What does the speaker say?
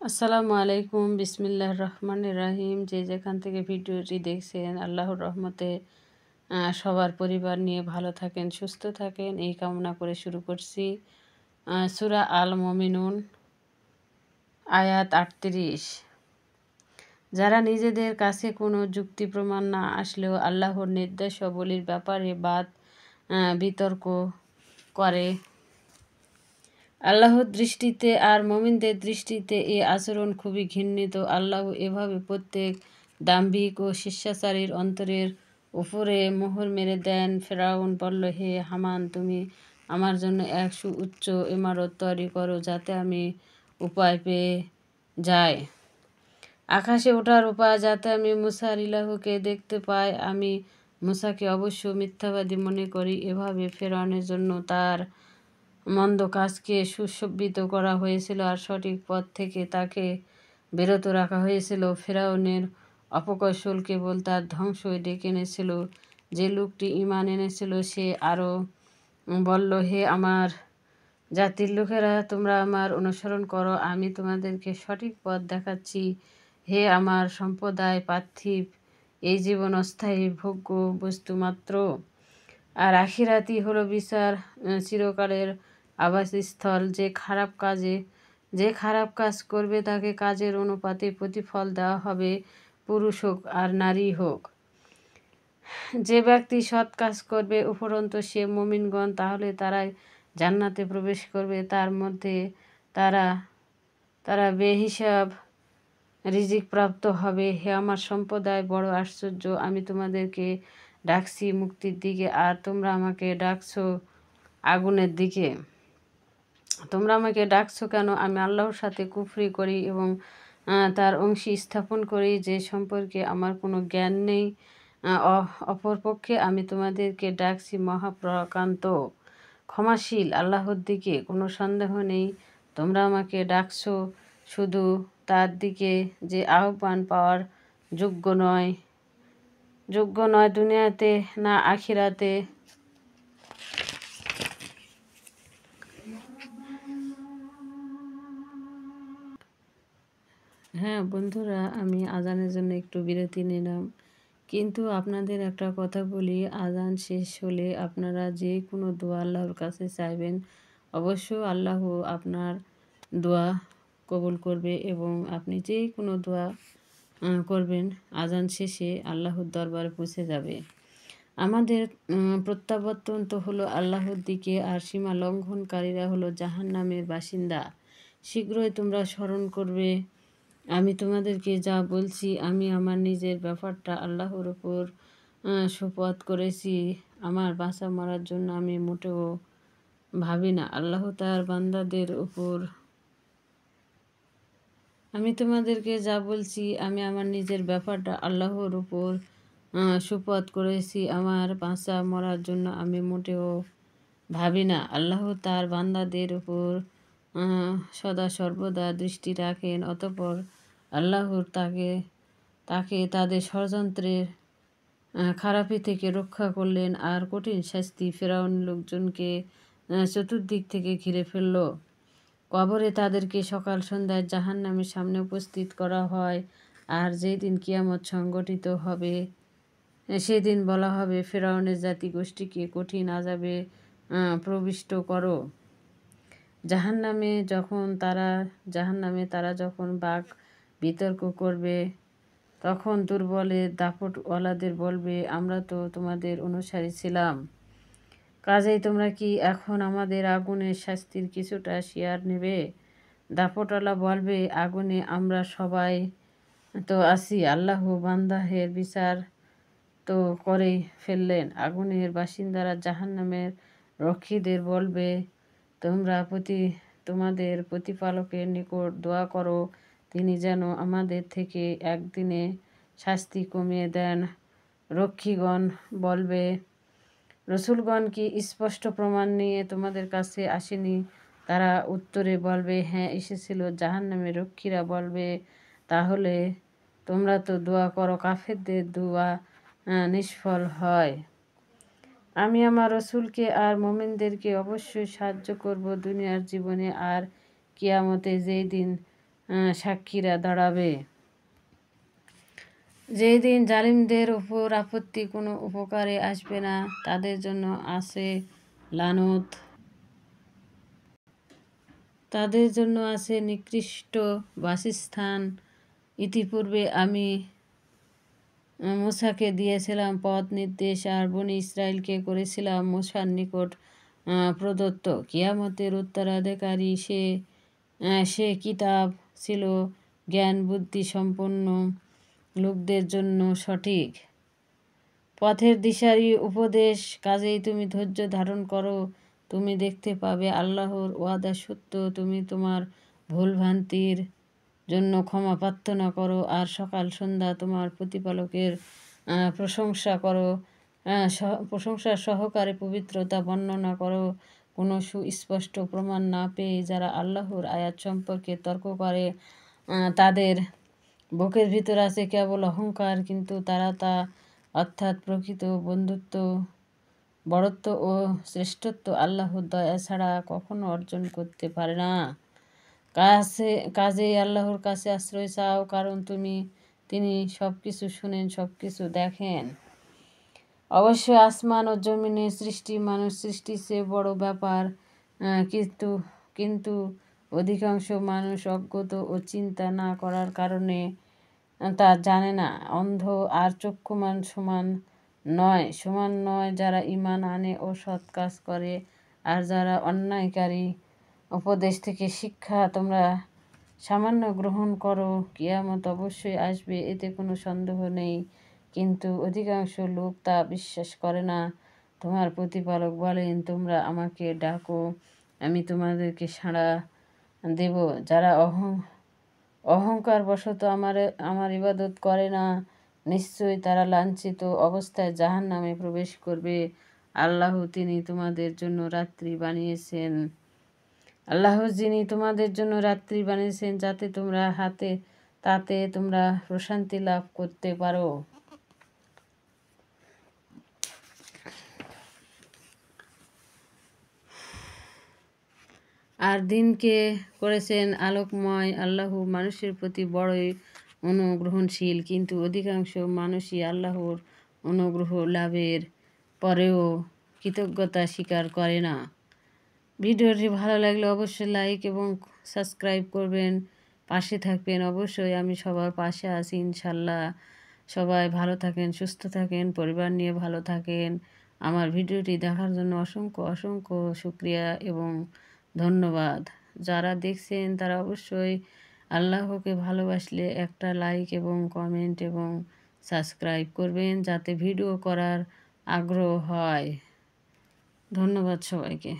আসসালামু আলাইকুম, বিসমিল্লাহির রহমানির রহিম। যে যেখান থেকে ভিডিওটি দেখছেন, আল্লাহর রহমতে সবার পরিবার নিয়ে ভালো থাকেন, সুস্থ থাকেন, এই কামনা করে শুরু করছি। সূরা আল মুমিনুন, আয়াত 38। যারা নিজেদের কাছে কোনো যুক্তি প্রমাণ না আসলেও আল্লাহর নির্দেশাবলীর ব্যাপারে বিতর্ক করে, আল্লাহর দৃষ্টিতে আর মুমিনদের দৃষ্টিতে এই আচরণ খুবই ঘৃণিত। আল্লাহ এভাবে প্রত্যেক দাম্ভিক ও শিষ্টাচারীর অন্তরের উপরে মোহর মেরে দেন। ফেরাউন বলল, হে হামান, তুমি আমার জন্য এক সুউচ্চ ইমারত তৈরি করো, যাতে আমি উপায় পেয়ে যাই, আকাশে ওঠার উপায়, যাতে আমি মুসার ইলাহুকে দেখতে পাই। আমি মুসাকে অবশ্য মিথ্যাবাদী মনে করি। এভাবে ফেরাউনের জন্য তার মন্দ কাজকে সুশোভিত করা হয়েছিল আর সঠিক পথ থেকে তাকে বিরত রাখা হয়েছিল। ফেরাউনের অপকৌশল কেবল তার ধ্বংসই ডেকে এনেছিল। যে লোকটি ঈমান এনেছিল সে আরও বলল, হে আমার জাতির লোকেরা, তোমরা আমার অনুসরণ করো, আমি তোমাদেরকে সঠিক পথ দেখাচ্ছি। হে আমার সম্প্রদায়, পার্থিব এই জীবন অস্থায়ী ভোগ্য বস্তু মাত্র, আর আখিরাতই হলো বিচার, চিরকালের আবাসস্থল। যে খারাপ কাজ করবে তাকে কাজের অনুপাতে প্রতিফল দেওয়া হবে, পুরুষ হোক আর নারী হোক। যে ব্যক্তি সৎ কাজ করবে উপরন্তু সে মুমিনগণ, তাহলে তারাই জান্নাতে প্রবেশ করবে। তার মধ্যে তারা তারা বেহিসাব রিজিক প্রাপ্ত হবে। হে আমার সম্প্রদায়, বড় আশ্চর্য, আমি তোমাদেরকে ডাকছি মুক্তির দিকে, আর তোমরা আমাকে ডাকছো আগুনের দিকে। তোমরা আমাকে ডাকছো কেন? আমি আল্লাহর সাথে কুফরি করি এবং তার অংশী স্থাপন করি, যে সম্পর্কে আমার কোনো জ্ঞান নেই। অপরপক্ষে আমি তোমাদেরকে ডাকছি মহাপ্রকান্ত ক্ষমাশীল আল্লাহর দিকে। কোনো সন্দেহ নেই তোমরা আমাকে ডাকছো শুধু তার দিকে যে আহ্বান পাওয়ার যোগ্য নয় দুনিয়াতে না আখিরাতে। হ্যাঁ বন্ধুরা, আমি আজানের জন্য একটু বিরতি নিলাম, কিন্তু আপনাদের একটা কথা বলি, আজান শেষ হলে আপনারা যে কোনো দোয়া আল্লাহর কাছে চাইবেন, অবশ্য আল্লাহ আপনার দোয়া কবুল করবে এবং আপনি যে কোনো দোয়া করবেন আজান শেষে আল্লাহর দরবারে পৌঁছে যাবে। আমাদের প্রত্যাবর্তন তো হলো আল্লাহর দিকে, আর সীমা লঙ্ঘনকারীরা হলো জাহান্নামের বাসিন্দা। শীঘ্রই তোমরা স্মরণ করবে আমি তোমাদেরকে যা বলছি। আমি আমার নিজের ব্যাপারটা আল্লাহর উপর শপথ করেছি, আমার বাঁচা মরার জন্য আমি মোটেও ভাবি না। আল্লাহ তার বান্দাদের উপর আমি তোমাদেরকে যা বলছি, আমি আমার নিজের ব্যাপারটা আল্লাহর উপর শপথ করেছি, আমার বাঁচা মরার জন্য আমি মোটেও ভাবি না। আল্লাহ তার বান্দাদের উপর সদা সর্বদা দৃষ্টি রাখেন, অতঃপর আল্লাহর তাকে তাদের ষড়যন্ত্রের খারাপি থেকে রক্ষা করলেন আর কঠিন শাস্তি ফেরাউন লোকজনকে চতুর্দিক থেকে ঘিরে ফেলল। কবরে তাদেরকে সকাল সন্ধ্যায় জাহান্নামের সামনে উপস্থিত করা হয়, আর যেদিন কিয়ামত সংগঠিত হবে সেদিন বলা হবে, ফেরাউনের জাতিগোষ্ঠীকে কঠিন আযাবে প্রবিষ্ট করো। জাহান্নামে তারা যখন বাক বিতর্ক করবে, তখন দুর্বলের দাপটওয়ালাদের বলবে, আমরা তো তোমাদের অনুসারী ছিলাম, কাজেই তোমরা কি এখন আমাদের আগুনের শাস্তির কিছুটা শেয়ার নেবে? দাপটওয়ালা বলবে, আগুনে আমরা সবাই তো আছি, আল্লাহ বান্দাহের বিচার তো করেই ফেললেন। আগুনের বাসিন্দারা জাহান্নামের রক্ষীদের বলবে, তোমাদের প্রতিপালকের নিকট দোয়া করো, তিনি যেন আমাদের থেকে একদিনে শাস্তি কমিয়ে দেন। রক্ষীগণ বলবে, রসূলগণ কি স্পষ্ট প্রমাণ নিয়ে তোমাদের কাছে আসেনি? তারা উত্তরে বলবে, হ্যাঁ এসেছিল। জাহান্নামের রক্ষীরা বলবে, তাহলে তোমরা তো দোয়া করো। কাফেরদের দোয়া নিষ্ফল হয়। আমি আমার রসূলকে আর মুমিনদেরকে অবশ্যই সাহায্য করব দুনিয়ার জীবনে আর কিয়ামতে, যেই দিন সাক্ষীরা দাঁড়াবে। যেই দিন জালিমদের উপর আপত্তি কোনো উপকারে আসবে না, তাদের জন্য আছে লানত, তাদের জন্য আছে নিকৃষ্ট বাসস্থান। ইতিপূর্বে আমি মূসাকে দিয়েছিলাম পথ নির্দেশ, আর বনি ইসরায়েলকে করেছিলাম মূসার নিকট প্রদত্ত কিয়ামতের উত্তরাধিকারী। সে কিতাব ছিল জ্ঞান বুদ্ধি সম্পন্ন লোকদের জন্য সঠিক পথের দিশারি উপদেশ। কাজেই তুমি ধৈর্য ধারণ করো, তুমি দেখতে পাবে আল্লাহর ওয়াদা সত্য। তুমি তোমার ভুলভ্রান্তির জন্য ক্ষমা প্রার্থনা করো, আর সকাল সন্ধ্যা তোমার প্রতিপালকের প্রশংসা করো, প্রশংসা সহকারে পবিত্রতা বর্ণনা করো। কোনো সুস্পষ্ট প্রমাণ না পেয়ে যারা আল্লাহর আয়াত সম্পর্কে তর্ক করে, তাদের বুকের ভিতর আছে কেবল অহংকার, কিন্তু তারা তা অর্থাৎ প্রকৃত বন্ধুত্ব, বড়ত্ব ও শ্রেষ্ঠত্ব আল্লাহর দয়া ছাড়া কখনো অর্জন করতে পারে না। কাজেই আল্লাহর কাছে আশ্রয় চাও, কারণ তিনি সব কিছু শুনেন, সব কিছু দেখেন। অবশ্যই আসমান ও জমিনের সৃষ্টি মানুষ সৃষ্টির চেয়ে বড় ব্যাপার, কিন্তু অধিকাংশ মানুষ অজ্ঞত ও চিন্তা না করার কারণে তা জানে না। অন্ধ আর চক্ষুমান সমান নয়। যারা ঈমান আনে ও সৎ কাজ করে, আর যারা অন্যায়কারী উপদেশ থেকে শিক্ষা তোমরা সামান্য গ্রহণ করো। কিয়ামত অবশ্যই আসবে, এতে কোনো সন্দেহ নেই, কিন্তু অধিকাংশ লোক তা বিশ্বাস করে না। তোমার প্রতিপালক বলেন, তোমরা আমাকে ডাকো, আমি তোমাদেরকে সাড়া দেব। যারা অহংকার বশত আমার ইবাদত করে না, নিশ্চয়ই তারা লাঞ্ছিত অবস্থায় জাহান্নামে প্রবেশ করবে। আল্লাহ যিনি তোমাদের জন্য রাত্রি বানিয়েছেন যাতে তাতে তোমরা প্রশান্তি লাভ করতে পারো। আর দিনকে করেছেন আলোকময়। আল্লাহ মানুষের প্রতি বড়ই অনুগ্রহশীল, কিন্তু অধিকাংশ মানুষই আল্লাহর অনুগ্রহ লাভের পরেও কৃতজ্ঞতা স্বীকার করে না। ভিডিওটি ভালো লাগলে অবশ্যই লাইক এবং সাবস্ক্রাইব করবেন, পাশে থাকবেন। অবশ্যই আমি সবার পাশে আছি ইনশাল্লাহ। সবাই ভালো থাকেন, সুস্থ থাকেন, পরিবার নিয়ে ভালো থাকেন। আমার ভিডিওটি দেখার জন্য অসংখ্য অসংখ্য শুকরিয়া এবং ধন্যবাদ। যারা দেখছেন তারা অবশ্যই আল্লাহকে ভালোবাসলে একটা লাইক এবং কমেন্ট এবং সাবস্ক্রাইব করবেন, যাতে ভিডিও করার আগ্রহ হয়। ধন্যবাদ সবাইকে।